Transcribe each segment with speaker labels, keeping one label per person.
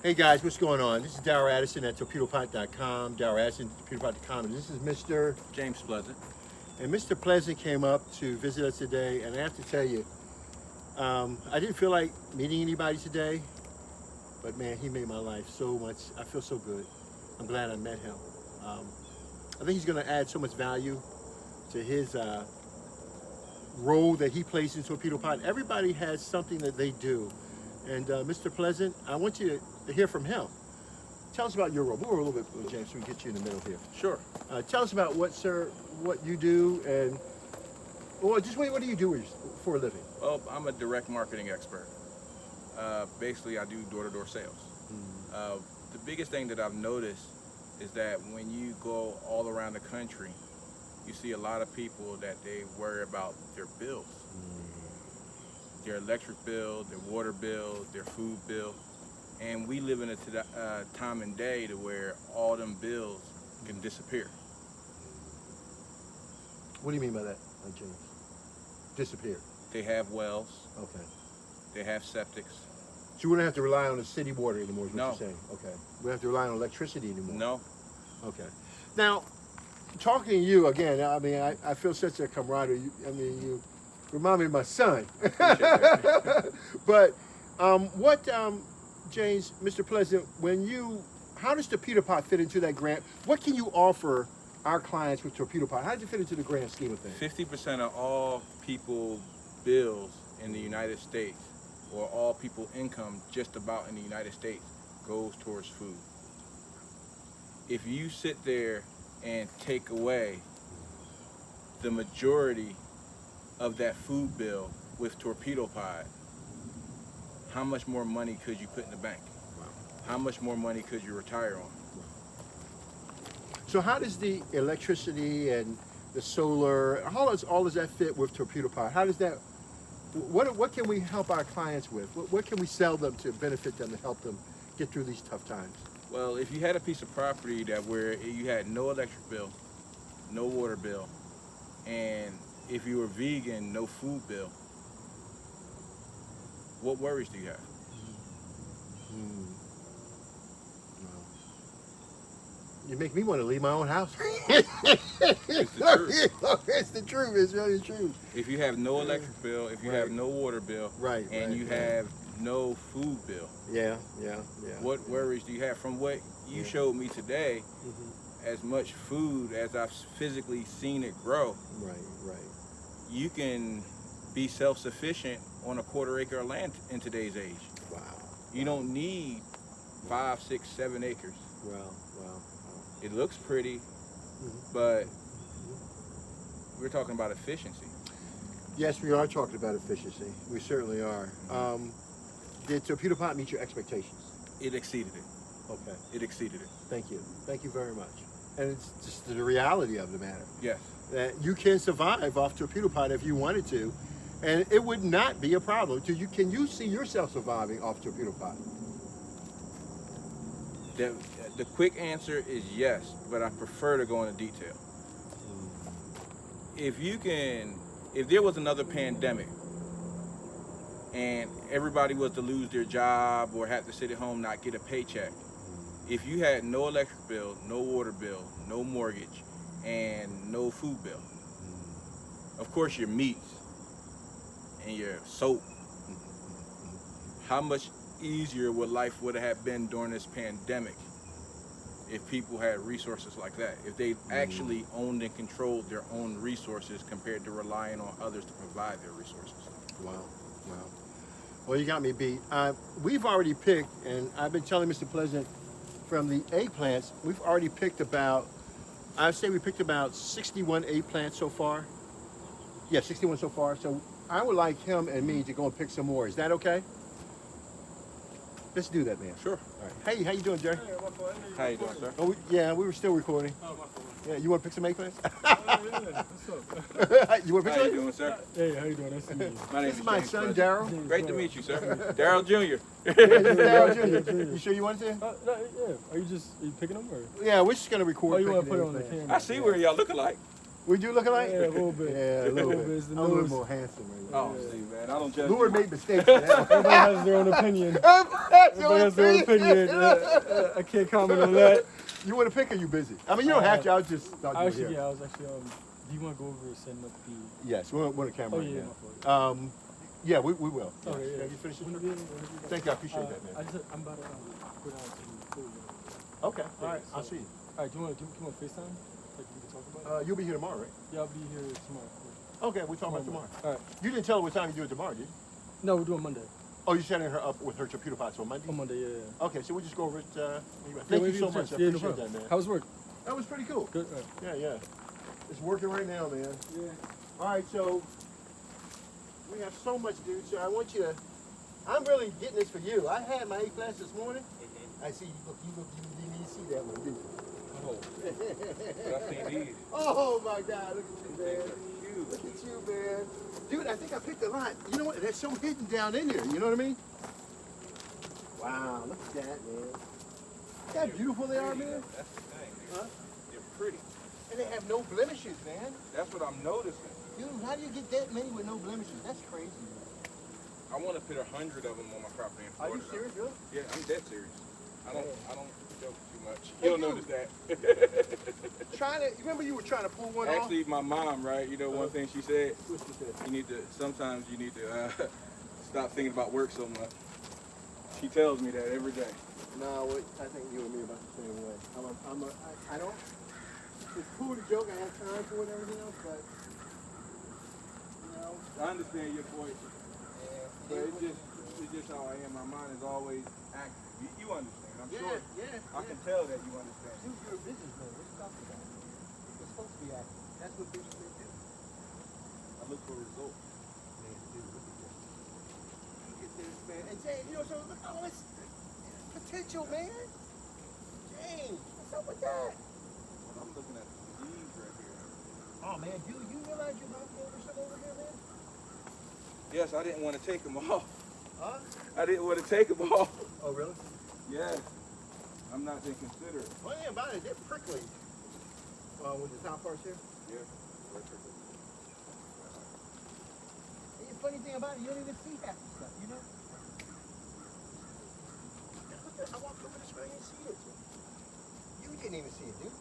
Speaker 1: Hey guys, what's going on? This is Darryl Addison at Torpedopot.com. Darryl Addison at Torpedopot.com, and this is Mr.
Speaker 2: James Pleasant.
Speaker 1: And Mr. Pleasant came up to visit us today, and I have to tell you, I didn't feel like meeting anybody today, but man, he made my life so much. I feel so good. I'm glad I met him. I think he's going to add so much value to his role that he plays in Torpedopot. Everybody has something that they do. And Mr. Pleasant, I want you to hear from him. Tell us about your role. Move over a little bit, James, so we can get you in the middle here.
Speaker 2: Sure.
Speaker 1: Tell us about what you do, and just what do you do for a living?
Speaker 2: Well, I'm a direct marketing expert. Basically, I do door-to-door sales. The biggest thing that I've noticed is that when you go all around the country, you see a lot of people that they worry about their bills. Their electric bill, their water bill, their food bill. And we live in a time and day to where all them bills can disappear.
Speaker 1: What do you mean by that, James? Disappear?
Speaker 2: They have wells.
Speaker 1: Okay.
Speaker 2: They have septics.
Speaker 1: So you wouldn't have to rely on the city water anymore, is what
Speaker 2: No.
Speaker 1: you're saying? Okay. We don't have to rely on electricity anymore?
Speaker 2: No.
Speaker 1: Okay. Now, talking to you again, I mean, I feel such a camaraderie. I mean, you remind me of my son. But James, Mr. Pleasant, how does Torpedopot fit into that grant? What can you offer our clients with Torpedopot? How does it fit into the grand scheme of things?
Speaker 2: 50% of all people bills in the United States, or all people income just about in the United States, goes towards food. If you sit there and take away the majority of that food bill with Torpedopot, how much more money could you put in the bank?
Speaker 1: Wow.
Speaker 2: How much more money could you retire on?
Speaker 1: So how does the electricity and the solar, how does all of that fit with Torpedopot? How does that, what can we help our clients with? What can we sell them to benefit them, to help them get through these tough times?
Speaker 2: Well, if you had a piece of property where you had no electric bill, no water bill, and if you were vegan, no food bill, what worries do you have?
Speaker 1: Well, you make me want to leave my own house.
Speaker 2: It's the truth.
Speaker 1: It's the truth. It's really the truth.
Speaker 2: If you have no electric bill, if you have no water bill, and you have no food bill,
Speaker 1: Yeah.
Speaker 2: what worries do you have? From what you showed me today, as much food as I've physically seen it grow,
Speaker 1: Right.
Speaker 2: you can be self-sufficient on a quarter-acre of land in today's age.
Speaker 1: Wow.
Speaker 2: You don't need 5, 6, 7 acres.
Speaker 1: Wow.
Speaker 2: It looks pretty, but we're talking about efficiency.
Speaker 1: Yes, we are talking about efficiency. We certainly are. Did Torpedopot meet your expectations?
Speaker 2: It exceeded it.
Speaker 1: Okay.
Speaker 2: It exceeded it.
Speaker 1: Thank you. Thank you very much. And it's just the reality of the matter.
Speaker 2: Yes.
Speaker 1: That you can survive off Torpedopot if you wanted to, and it would not be a problem. Can you see yourself surviving off Torpedopot?
Speaker 2: The quick answer is yes, but I prefer to go into detail. If there was another pandemic and everybody was to lose their job or have to sit at home not get a paycheck, if you had no electric bill, no water bill, no mortgage, and no food bill, of course your meats and your soap, how much easier would life would have been during this pandemic if people had resources like that, if they actually owned and controlled their own resources compared to relying on others to provide their resources.
Speaker 1: Wow. Well, you got me beat. We've already picked, and I've been telling Mr. Pleasant, from the eggplants, we've already picked about, I'd say we picked about 61 eggplants so far. Yeah, 61 so far. So I would like him and me to go and pick some more. Is that okay? Let's do that, man.
Speaker 2: Sure.
Speaker 1: All right. Hey, how you doing, Jerry?
Speaker 3: Hey, my fault.
Speaker 2: How you doing, sir?
Speaker 1: Oh, we were still recording.
Speaker 3: Oh, my fault.
Speaker 1: Yeah, you want to pick some eggplants?
Speaker 3: Yeah, what's up?
Speaker 1: You want to pick
Speaker 2: How you
Speaker 1: some?
Speaker 2: doing, sir?
Speaker 3: Hey, how you doing? Nice to meet you.
Speaker 2: My name
Speaker 1: This is my
Speaker 2: James
Speaker 1: son,
Speaker 2: Pleasant.
Speaker 1: Darryl.
Speaker 2: Great to meet you, sir. Darryl Jr.
Speaker 1: This is Darryl Jr. You sure you want to?
Speaker 3: No, yeah. Are you picking them or?
Speaker 1: Yeah, we're just gonna record.
Speaker 3: Oh, you want to
Speaker 1: picking
Speaker 3: put it on the
Speaker 1: eggplants.
Speaker 3: camera?
Speaker 2: I see where y'all look alike.
Speaker 1: We do look alike?
Speaker 3: Yeah, a little bit.
Speaker 1: Yeah, a little bit.
Speaker 3: It's the
Speaker 1: I'm a little
Speaker 3: nose.
Speaker 1: more handsome right
Speaker 2: Oh,
Speaker 1: now.
Speaker 2: see, man, I don't judge.
Speaker 1: Lord
Speaker 2: you.
Speaker 1: made mistakes for that one.
Speaker 3: Everybody has their own opinion. Everybody has their own opinion. I can't comment on that.
Speaker 1: You want to pick or you busy? I mean, you don't have to. I just thought you were
Speaker 3: Actually,
Speaker 1: here.
Speaker 3: yeah, I was actually, do you want to go over and setting up the...
Speaker 1: Yes, we're on the camera
Speaker 3: Oh,
Speaker 1: right
Speaker 3: yeah,
Speaker 1: now.
Speaker 3: my fault.
Speaker 1: Yeah, we will.
Speaker 3: Oh, yeah.
Speaker 1: You finish it?
Speaker 3: Whenever you-
Speaker 1: Thank you. I appreciate that, man.
Speaker 3: I'm about to go down to the food.
Speaker 1: Okay. All right. I'll see you.
Speaker 3: All right, do you want to come on FaceTime? Like we can talk about it?
Speaker 1: You'll be here tomorrow, right?
Speaker 3: Yeah, I'll be here tomorrow.
Speaker 1: Okay, we're talking about tomorrow.
Speaker 3: All right.
Speaker 1: You didn't tell her what time you do it tomorrow, did you?
Speaker 3: No, we're doing Monday.
Speaker 1: Oh, you're setting her up with her Torpedopots on Monday?
Speaker 3: On Monday, yeah.
Speaker 1: Okay, so we'll just go over it. Thank you so much. I
Speaker 3: Yeah, no
Speaker 1: appreciate
Speaker 3: problem.
Speaker 1: that, man.
Speaker 3: How was work?
Speaker 1: That was pretty cool.
Speaker 3: Good. All right.
Speaker 1: Yeah. It's working right now, man.
Speaker 3: Yeah.
Speaker 1: All right, so we have so much, dude. So I want you to. I'm really getting this for you. I had my eggplants this morning. I see. You didn't even see that one, did you?
Speaker 2: Oh, but I seen these.
Speaker 1: Oh my God! Look at you, man.
Speaker 2: Huge.
Speaker 1: Look at you, man. Dude, I think I picked a lot. You know what? They're so hidden down in here. You know what I mean? Wow, look at that, man. Look how beautiful they are, man.
Speaker 2: That's the thing.
Speaker 1: Huh?
Speaker 2: They're pretty.
Speaker 1: And they have no blemishes, man.
Speaker 2: That's what I'm noticing.
Speaker 1: Dude, how do you get that many with no blemishes? That's crazy.
Speaker 2: I want to put 100 of them on my property in
Speaker 1: Are
Speaker 2: Florida.
Speaker 1: you serious, really?
Speaker 2: Yeah, I'm dead serious. I don't joke too much.
Speaker 1: Hey,
Speaker 2: You'll
Speaker 1: dude.
Speaker 2: notice that.
Speaker 1: Remember you were trying to pull one off?
Speaker 2: Actually, my mom, right? You know, one thing she said,
Speaker 1: What's she said?
Speaker 2: sometimes you need to stop thinking about work so much. She tells me that every day.
Speaker 1: No, I think you and me are about the same way. I don't, it's cool to joke, I have time for it and everything else, but, you know.
Speaker 2: I understand your point, but it's just how I am. My mind is always active. You understand, I'm sure.
Speaker 1: Yeah.
Speaker 2: I can tell that you understand.
Speaker 1: Dude, you're a businessman. What are you talking about? You're supposed to be active. That's what businessmen do.
Speaker 2: I look for results.
Speaker 1: Man, dude, look at this. Look at this, man. And James, you know, so look at all this potential, man. James, what's up with that?
Speaker 2: I'm looking at the leaves right here.
Speaker 1: Oh, man, dude, you realize you're about to go over some over here, man?
Speaker 2: Yes, I didn't want to take them off.
Speaker 1: Huh?
Speaker 2: I didn't want to take them off.
Speaker 1: Oh, really?
Speaker 2: Yes. I'm not being considerate.
Speaker 1: One thing about it, they're prickly. With the top parts here.
Speaker 2: Yeah. Very prickly.
Speaker 1: And the funny thing about it, you don't even see half the stuff, you know? I walked over this way and see it. You didn't even see it, dude.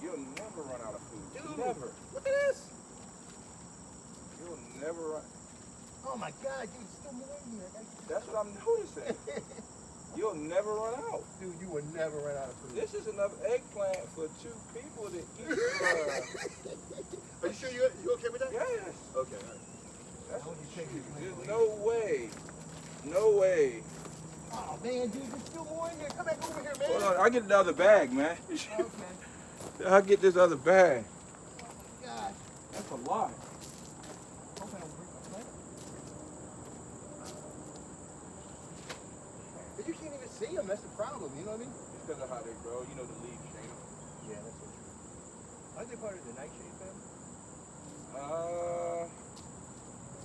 Speaker 2: You'll never run out of food.
Speaker 1: Dude,
Speaker 2: Never.
Speaker 1: look at this.
Speaker 2: You'll never run.
Speaker 1: Oh my God, dude, it's still more in here.
Speaker 2: That's what I'm noticing. You'll never run out.
Speaker 1: Dude, you will never run out of food.
Speaker 2: This is enough eggplant for 2 people to eat.
Speaker 1: Are you sure you okay with that?
Speaker 2: Yes.
Speaker 1: Okay, all right.
Speaker 2: That's
Speaker 1: How would you take this?
Speaker 2: There's no way. No way.
Speaker 1: Oh man, dude, there's still more in here. Come back over here, man.
Speaker 2: Hold on. I'll get the other bag, man.
Speaker 1: Okay.
Speaker 2: I'll get this other bag.
Speaker 1: Oh my God.
Speaker 2: That's a lot.
Speaker 1: Hope I don't break my plate. But you can't even see them. That's the problem. You know what I mean?
Speaker 2: It's because of how they grow. You know the leaves shade them.
Speaker 1: Yeah, that's so true. Are they part of the nightshade family?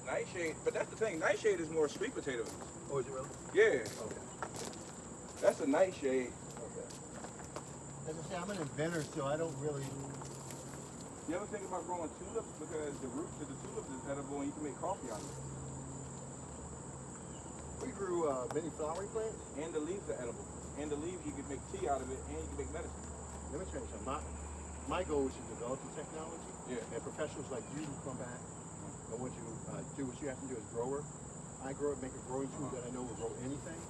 Speaker 2: Nightshade. But that's the thing. Nightshade is more sweet potatoes.
Speaker 1: Oh, is it really?
Speaker 2: Yeah.
Speaker 1: Okay.
Speaker 2: That's a nightshade.
Speaker 1: Okay. As I say, I'm an inventor, so I don't really.
Speaker 2: You ever think about growing tulips? Because the roots of the tulips is edible and you can make coffee out of it.
Speaker 1: We grew many flowering plants.
Speaker 2: And the leaves are edible. And the leaves, you can make tea out of it and you can make medicine.
Speaker 1: Let me tell you something. My goal is to develop the technology.
Speaker 2: Yeah.
Speaker 1: And professionals like you who come back and what you do, what you have to do as grower. I grow it, make a growing tool that I know will grow anything.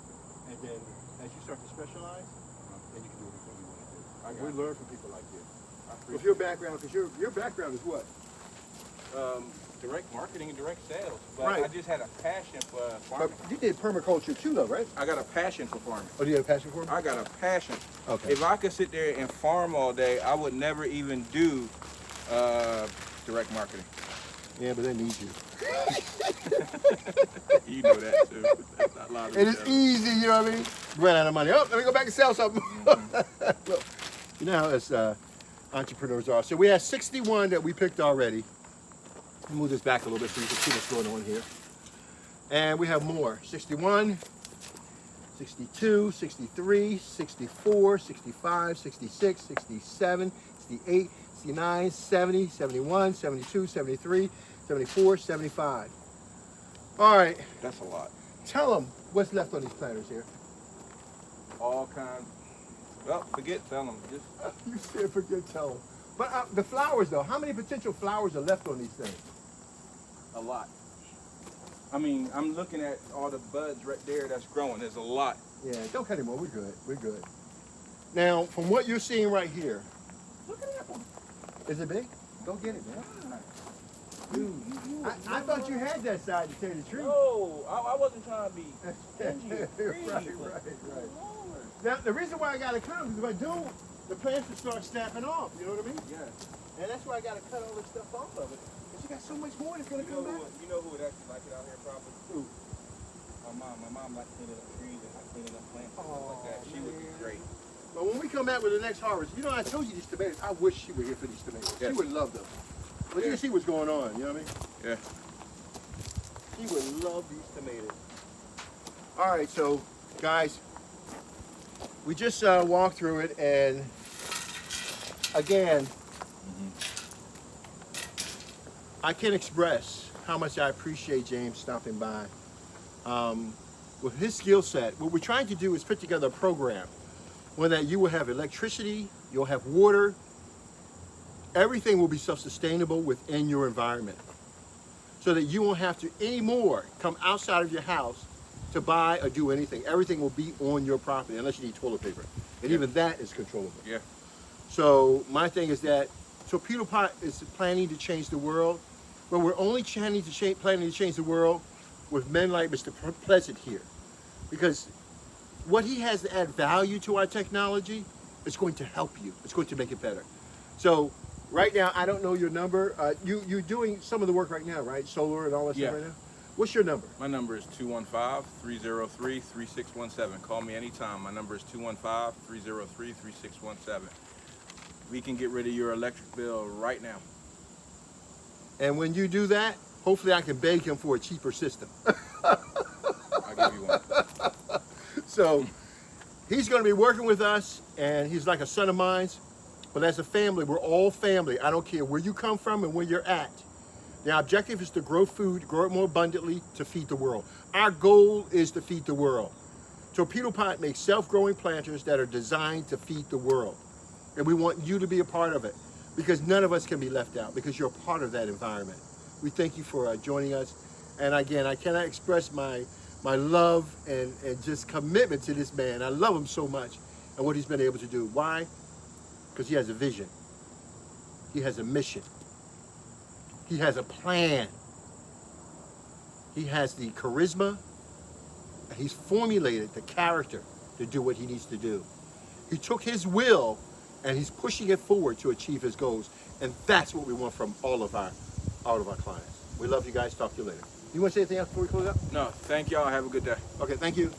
Speaker 1: And then as you start to specialize, then you can do anything you want to do. We learn from people like you. With your background, because your background is what?
Speaker 2: Direct marketing and direct sales. But
Speaker 1: Right.
Speaker 2: I just had a passion for farming.
Speaker 1: You did permaculture too, though, right?
Speaker 2: I got a passion for farming.
Speaker 1: Oh, do you have a passion for it?
Speaker 2: I got a passion.
Speaker 1: Okay.
Speaker 2: If I could sit there and farm all day, I would never even do direct marketing.
Speaker 1: Yeah, but they need you.
Speaker 2: You know that too. That's not a lot of
Speaker 1: It is easy, you know what I mean? Ran out of money. Oh, let me go back and sell something. Look, you know how us entrepreneurs are. So we have 61 that we picked already. I'll move this back a little bit so you can see what's going on here. And we have more. 61, 62, 63, 64, 65, 66, 67, 68, 69, 70, 71, 72, 73, 74, 75. All right.
Speaker 2: That's a lot.
Speaker 1: Tell them what's left on these planters here.
Speaker 2: All kinds. Well, forget tell them. Just
Speaker 1: You said forget tell them. But the flowers, though, how many potential flowers are left on these things?
Speaker 2: a lot. I mean, I'm looking at all the buds right there that's growing. There's a lot.
Speaker 1: Yeah, don't cut anymore. We're good. We're good. Now, from what you're seeing right here,
Speaker 2: Look at that one.
Speaker 1: is it big? Go get it, man.
Speaker 2: Dude,
Speaker 1: I thought you had that side to tell you the truth.
Speaker 2: No, I wasn't trying to be stingy or greedy,
Speaker 1: right.
Speaker 2: Lord.
Speaker 1: Now, the reason why I got to cut them is if I don't, the plants will start snapping off. You know what I mean?
Speaker 2: Yeah.
Speaker 1: And that's why I got to cut all this stuff off of it. Because you got so much more that's going to come back.
Speaker 2: You know who would actually like it out here probably?
Speaker 1: Who?
Speaker 2: My mom likes cleaning up trees and like cleaning up plants and stuff
Speaker 1: Oh,
Speaker 2: like that. She would be
Speaker 1: man.
Speaker 2: great.
Speaker 1: But when we come back with the next harvest, you know, I told you these tomatoes, I wish she were here for these tomatoes. She
Speaker 2: Yes.
Speaker 1: would love them. But you can see what's going on, you know what I mean?
Speaker 2: Yeah.
Speaker 1: She would love these tomatoes. All right, so guys, we just walked through it, and again, I can't express how much I appreciate James stopping by. With his skill set, what we're trying to do is put together a program where that you will have electricity, you'll have water, everything will be self-sustainable within your environment, so that you won't have to anymore come outside of your house to buy or do anything. Everything will be on your property, unless you need toilet paper. And even that is controllable.
Speaker 2: Yeah.
Speaker 1: So my thing is that Torpedopot is planning to change the world, but we're only planning to change the world with men like Mr. Pleasant here. Because what he has to add value to our technology is going to help you. It's going to make it better. So right now, I don't know your number. You're doing some of the work right now, right? Solar and all that
Speaker 2: Yeah.
Speaker 1: stuff right now? What's your number?
Speaker 2: My number is 215-303-3617. Call me anytime. My number is 215-303-3617. We can get rid of your electric bill right now.
Speaker 1: And when you do that, hopefully I can beg him for a cheaper system.
Speaker 2: I'll give you one.
Speaker 1: So he's going to be working with us, and he's like a son of mine. But as a family, we're all family. I don't care where you come from and where you're at. The objective is to grow food, grow it more abundantly to feed the world. Our goal is to feed the world. Torpedopot makes self-growing planters that are designed to feed the world. And we want you to be a part of it, because none of us can be left out, because you're a part of that environment. We thank you for joining us. And again, I cannot express my love and just commitment to this man. I love him so much and what he's been able to do. Why? Because he has a vision. He has a mission. He has a plan. He has the charisma. And he's formulated the character to do what he needs to do. He took his will and he's pushing it forward to achieve his goals. And that's what we want from all of our clients. We love you guys. Talk to you later. You want to say anything else before we close out?
Speaker 2: No, thank y'all. Have a good day.
Speaker 1: Okay, thank you.